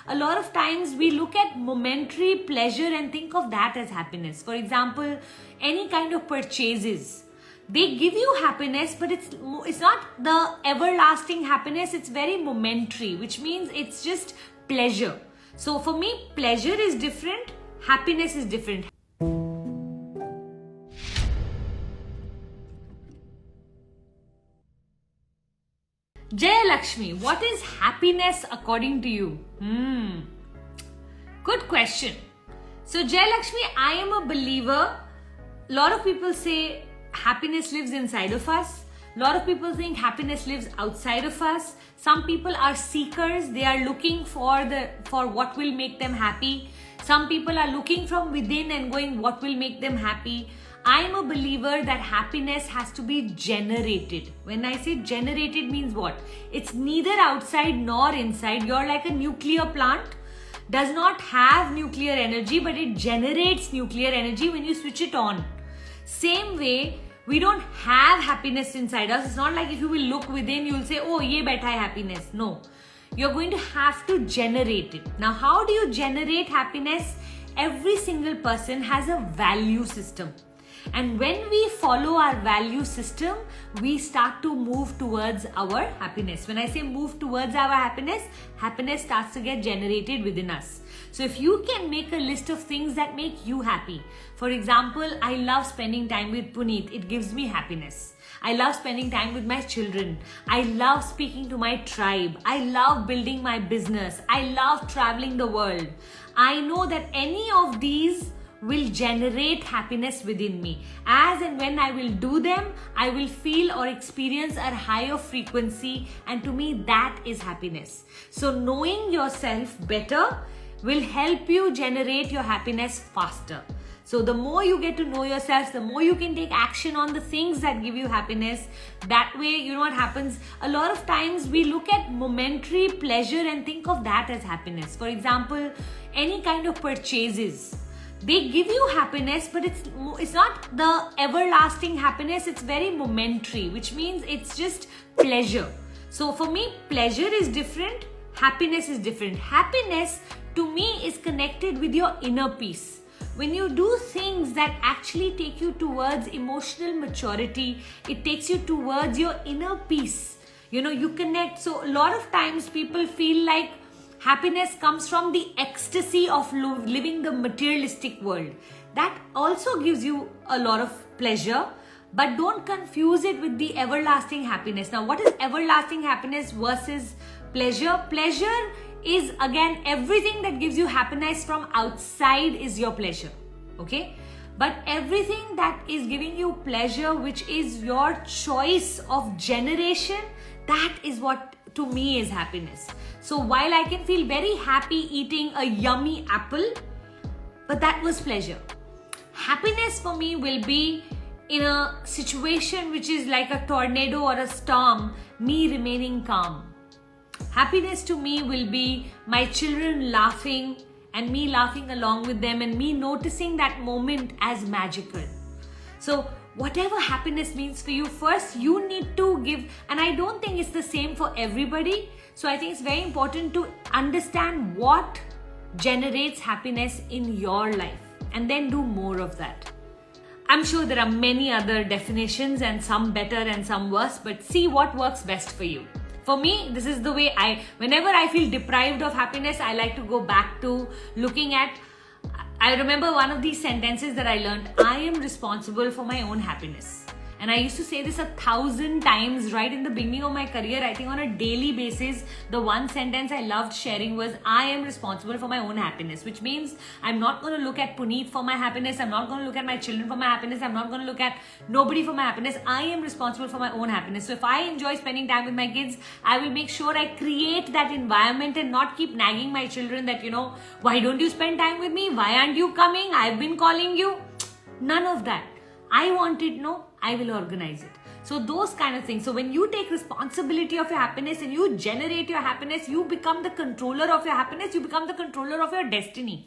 a lot of times we look at momentary pleasure and think of that as happiness. For example, any kind of purchases, they give you happiness, but it's not the everlasting happiness. It's very momentary, which means it's just pleasure. So for me, pleasure is different, happiness is different. Jaya Lakshmi, what is happiness according to you? Good question. So Jaya Lakshmi, I am a believer. A lot of people say happiness lives inside of us. A lot of people think happiness lives outside of us. Some people are seekers. They are looking for what will make them happy. Some people are looking from within and going, what will make them happy? I am a believer that happiness has to be generated. When I say generated means what? It's neither outside nor inside. You're like a nuclear plant. Does not have nuclear energy, but it generates nuclear energy when you switch it on. Same way, we don't have happiness inside us. It's not like if you will look within, you'll say, oh, ye baitha hai happiness. No. You're going to have to generate it. Now, how do you generate happiness? Every single person has a value system. And when we follow our value system, we start to move towards our happiness. When I say move towards our happiness, happiness starts to get generated within us. So if you can make a list of things that make you happy. For example, I love spending time with Puneet. It gives me happiness. I love spending time with my children. I love speaking to my tribe. I love building my business. I love traveling the world. I know that any of these will generate happiness within me. As and when I will do them, I will feel or experience a higher frequency, and to me that is happiness. So knowing yourself better will help you generate your happiness faster. So the more you get to know yourself, the more you can take action on the things that give you happiness. That way, you know what happens? A lot of times we look at momentary pleasure and think of that as happiness. For example, any kind of purchases, they give you happiness, but it's not the everlasting happiness. It's very momentary, which means it's just pleasure. So for me, pleasure is different, happiness is different. Happiness to me is connected with your inner peace. When you do things that actually take you towards emotional maturity, it takes you towards your inner peace. You know, you connect. So a lot of times people feel like happiness comes from the ecstasy of living the materialistic world. That also gives you a lot of pleasure, but don't confuse it with the everlasting happiness. Now, what is everlasting happiness versus pleasure? Pleasure is, again, everything that gives you happiness from outside is your pleasure. Okay? But everything that is giving you pleasure, which is your choice of generation, that is what to me is happiness. So while I can feel very happy eating a yummy apple, but that was pleasure. Happiness for me will be in a situation which is like a tornado or a storm, me remaining calm. Happiness to me will be my children laughing and me laughing along with them and me noticing that moment as magical. So whatever happiness means for you, first you need to give, and I don't think it's the same for everybody. So I think it's very important to understand what generates happiness in your life and then do more of that. I'm sure there are many other definitions and some better and some worse, but see what works best for you. For me, this is the way whenever I feel deprived of happiness, I like to go back to looking at, I remember one of these sentences that I learned, I am responsible for my own happiness. And I used to say this 1,000 times right in the beginning of my career. I think on a daily basis, the one sentence I loved sharing was, I am responsible for my own happiness, which means I'm not going to look at Puneet for my happiness. I'm not going to look at my children for my happiness. I'm not going to look at nobody for my happiness. I am responsible for my own happiness. So if I enjoy spending time with my kids, I will make sure I create that environment and not keep nagging my children that, why don't you spend time with me? Why aren't you coming? I've been calling you. None of that. I want it, I will organize it. So those kind of things. So when you take responsibility of your happiness and you generate your happiness, you become the controller of your happiness. You become the controller of your destiny.